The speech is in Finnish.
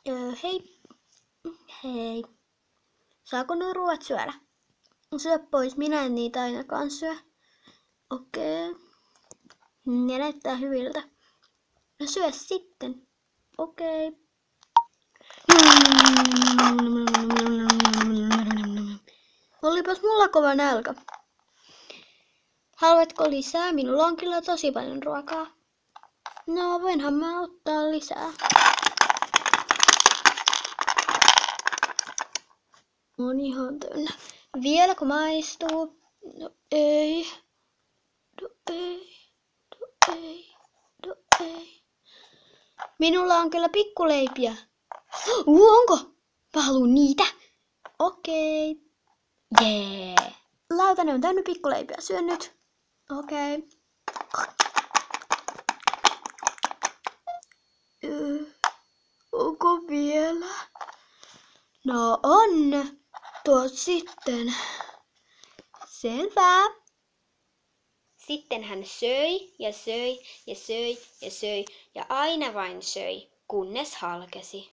Hei. Hei. Saako nuo ruoat syödä? Syö pois, minä en niitä ainakaan syö. Okei. Ne näyttää hyviltä. No syö sitten. Okei. Olipas mulla kova nälkä. Haluatko lisää? Minulla on kyllä tosi paljon ruokaa. No, voinhan mä ottaa lisää. On ihan täynnä. Vieläkö maistuu? No ei. No ei. No ei. No ei. Minulla on kyllä pikkuleipiä. Onko? Mä haluun niitä. Okei. Jee. Lautani on täynnä pikkuleipiä. Syön nyt. Okei. Onko vielä? No on. Tuo sitten. Selvä. Sitten hän söi ja söi ja söi ja söi ja aina vain söi, kunnes halkesi.